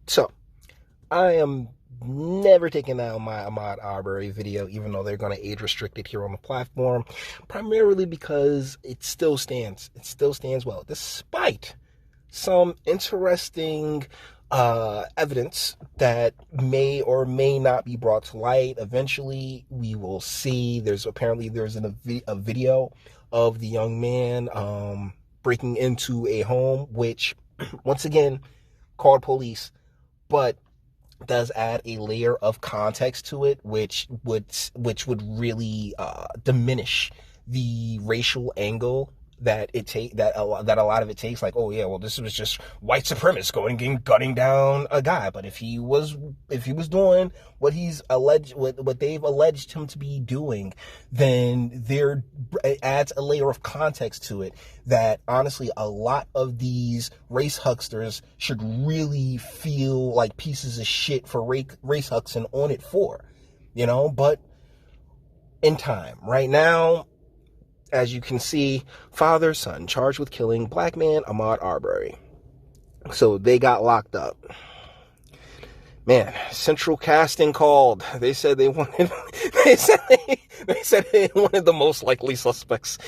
So, I am never taking down my Ahmaud Arbery video, even though they're going to age restrict it here on the platform, primarily because it still stands. It still stands well, despite some interesting evidence that may or may not be brought to light. Eventually, we will see. There's a video of the young man breaking into a home, which, once again, called police, but does add a layer of context to it, which would really diminish the racial angle that a lot of it takes. Like, oh yeah, well, this was just white supremacists going and gunning down a guy. But if he was doing what they've alleged him to be doing, then it adds a layer of context to it that honestly a lot of these race hucksters should really feel like pieces of shit for race huxing on it for, but in time. Right now, as you can see, father, son, charged with killing black man Ahmaud Arbery. So they got locked up. Man, central casting called. They said they wanted the most likely suspects.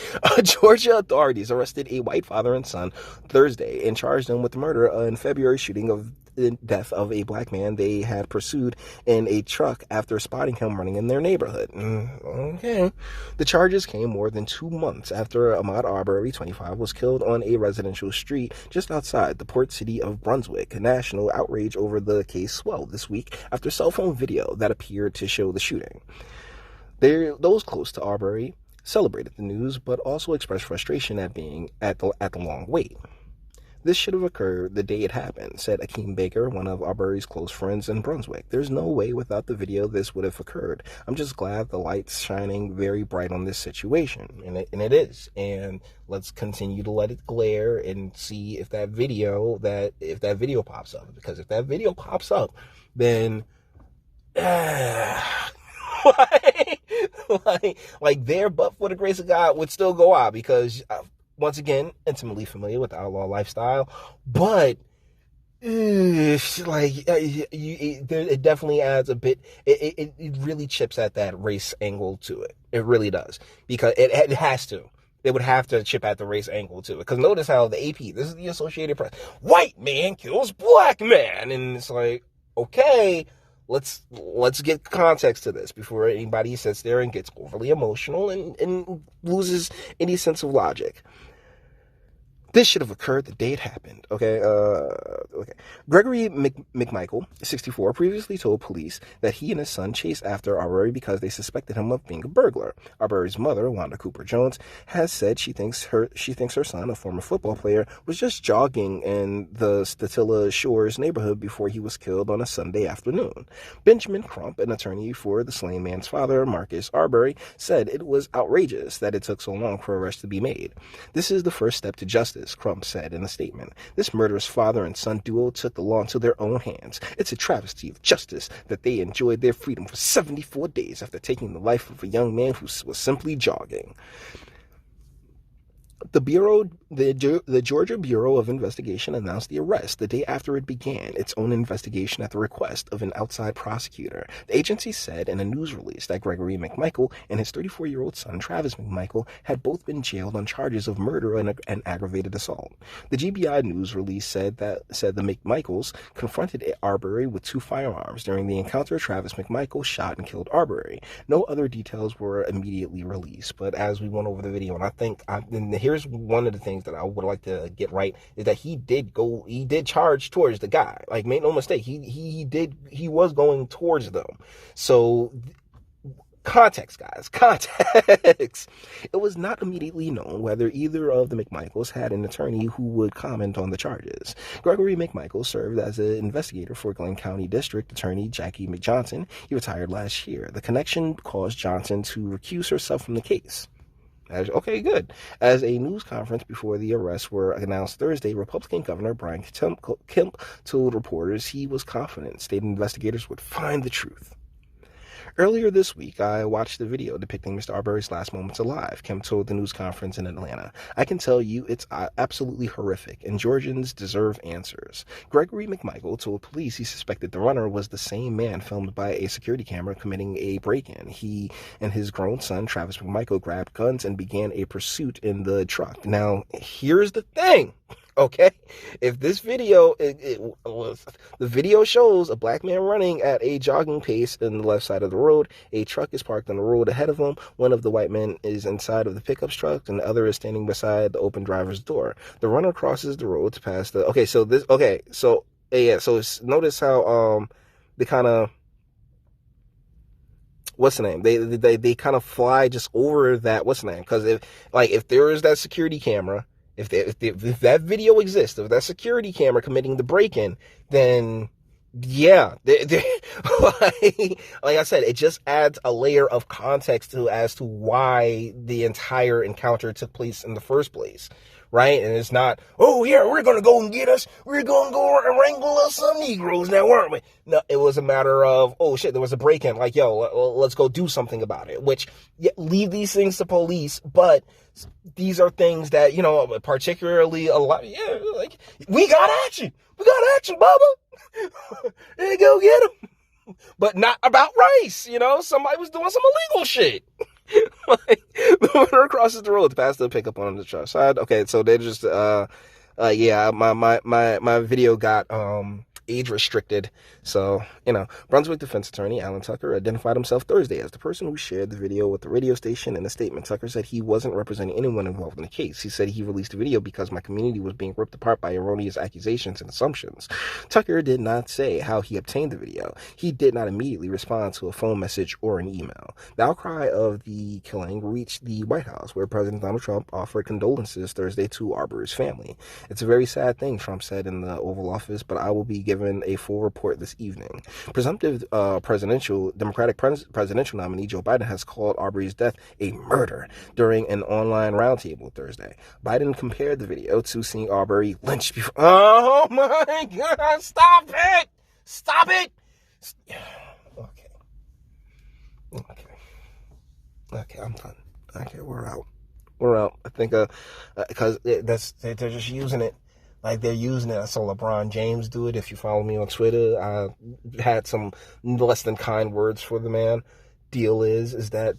Georgia authorities arrested a white father and son Thursday and charged them with murder in February shooting of the death of a black man they had pursued in a truck after spotting him running in their neighborhood. Okay. The charges came more than 2 months after Ahmaud Arbery, 25, was killed on a residential street just outside the port city of Brunswick. National outrage over the case swelled this week after cell phone video that appeared to show the shooting. Those close to Arbery celebrated the news, but also expressed frustration at being at the long wait. This should have occurred the day it happened, said Akeem Baker, one of Arbery's close friends in Brunswick. There's no way without the video this would have occurred. I'm just glad the light's shining very bright on this situation, and it is. And let's continue to let it glare and see if that video pops up. Because if that video pops up, then like their but for the grace of God would still go out because. Once again, intimately familiar with the outlaw lifestyle, but it definitely adds a bit. It really chips at that race angle to it. It really does, because it has to. They would have to chip at the race angle to it. Because notice how the AP, this is the Associated Press, white man kills black man, and it's like, okay. Let's get context to this before anybody sits there and gets overly emotional and loses any sense of logic. This should have occurred the day it happened, okay? Gregory McMichael, 64, previously told police that he and his son chased after Arbery because they suspected him of being a burglar. Arbery's mother, Wanda Cooper Jones, has said she thinks her son, a former football player, was just jogging in the Statilla Shores neighborhood before he was killed on a Sunday afternoon. Benjamin Crump, an attorney for the slain man's father, Marcus Arbery, said it was outrageous that it took so long for arrest to be made. This is the first step to justice, Crump said in a statement. This murderous father and son duo took the law into their own hands. It's a travesty of justice that they enjoyed their freedom for 74 days after taking the life of a young man who was simply jogging. The Georgia Bureau of Investigation announced the arrest the day after it began its own investigation at the request of an outside prosecutor. The agency said in a news release that Gregory McMichael and his 34-year-old son, Travis McMichael, had both been jailed on charges of murder and aggravated assault. The GBI news release said the McMichaels confronted Arbery with 2 firearms. During the encounter, Travis McMichael shot and killed Arbery. No other details were immediately released, but as we went over the video, and I think here's one of the things that I would like to get right, is that he did charge towards the guy. Like, make no mistake, he was going towards them. So context, guys, context. It was not immediately known whether either of the McMichaels had an attorney who would comment on the charges. Gregory McMichael served as an investigator for Glenn County District Attorney Jackie McJohnson. He retired last year. The connection caused Johnson to recuse herself from the case. Okay, good. As a news conference before the arrests were announced Thursday, Republican Governor Brian Kemp told reporters he was confident state investigators would find the truth. Earlier this week, I watched the video depicting Mr. Arbery's last moments alive, Kim told the news conference in Atlanta. I can tell you it's absolutely horrific, and Georgians deserve answers. Gregory McMichael told police he suspected the runner was the same man filmed by a security camera committing a break-in. He and his grown son, Travis McMichael, grabbed guns and began a pursuit in the truck. Now, here's the thing. Okay, if this video, the video shows a black man running at a jogging pace in the left side of the road. A truck is parked on the road ahead of him. One of the white men is inside of the pickup truck, and the other is standing beside the open driver's door. The runner crosses the road to pass the. Notice how they kind of. What's the name? They kind of fly just over that. What's the name? Because if there is that security camera. If that video exists, if that security camera committing the break-in, then yeah, like I said, it just adds a layer of context as to why the entire encounter took place in the first place, right? And it's not, oh yeah, we're gonna go and get us, we're gonna go and wrangle us some Negroes now, weren't we? No, it was a matter of, oh shit, there was a break-in, like, yo, let's go do something about it. Which, yeah, leave these things to police, but these are things that, particularly a lot, yeah, like, we got action, Bubba. There you go, get him. But not about race, somebody was doing some illegal shit. Like, the runner crosses the road to pass the pickup on the truck side. Okay, so they just, my video got, age restricted. So, Brunswick defense attorney Alan Tucker identified himself Thursday as the person who shared the video with the radio station. In a statement, Tucker said he wasn't representing anyone involved in the case. He said he released the video because my community was being ripped apart by erroneous accusations and assumptions. Tucker did not say how he obtained the video. He did not immediately respond to a phone message or an email. The outcry of the killing reached the White House, where President Donald Trump offered condolences Thursday to Arbery's family. It's a very sad thing, Trump said in the Oval Office, but I will be given a full report this evening. Presumptive Democratic presidential nominee Joe Biden has called Arbery's death a murder during an online roundtable Thursday. Biden compared the video to seeing Arbery lynched before. Oh my God! Stop it! Stop it! Okay, I'm done. Okay, we're out. I think because they're just using it. Like, they're using it. I saw LeBron James do it. If you follow me on Twitter, I had some less than kind words for the man. Deal is that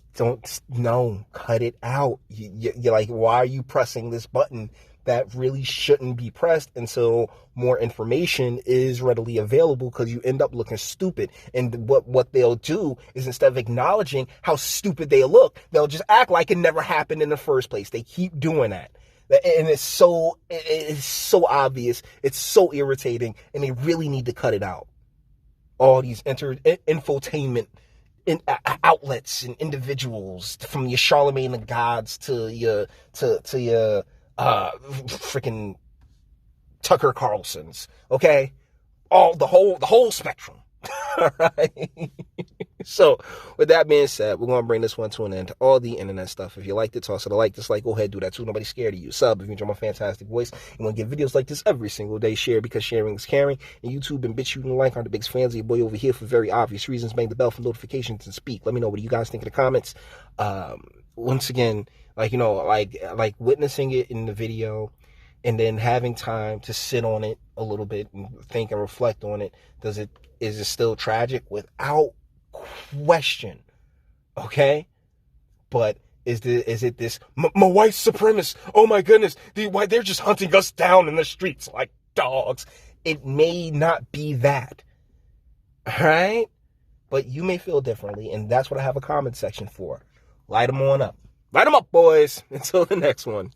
cut it out. You're like, why are you pressing this button that really shouldn't be pressed until more information is readily available? Because you end up looking stupid. And what they'll do is, instead of acknowledging how stupid they look, they'll just act like it never happened in the first place. They keep doing that. And it's so obvious. It's so irritating, and they really need to cut it out. All these infotainment outlets and individuals, from your Charlemagne the Gods to your freaking Tucker Carlsons. Okay, the whole spectrum. All right. So, with that being said, we're going to bring this one to an end. To all the internet stuff. If you liked it, toss it a like, dislike, go ahead, do that too. Nobody's scared of you. Sub if you enjoy my fantastic voice. You want to get videos like this every single day. Share, because sharing is caring. And YouTube and BitChute and like aren't the biggest fans of your boy over here for very obvious reasons. Bang the bell for notifications and speak. Let me know what you guys think in the comments. Once again, like witnessing it in the video, and then having time to sit on it a little bit and think and reflect on it. Is it still tragic? Without question. Okay? But is it this my white supremacist? Oh my goodness, they're just hunting us down in the streets like dogs. It may not be that. Alright? But you may feel differently, and that's what I have a comment section for. Light them on up. Light them up, boys. Until the next one.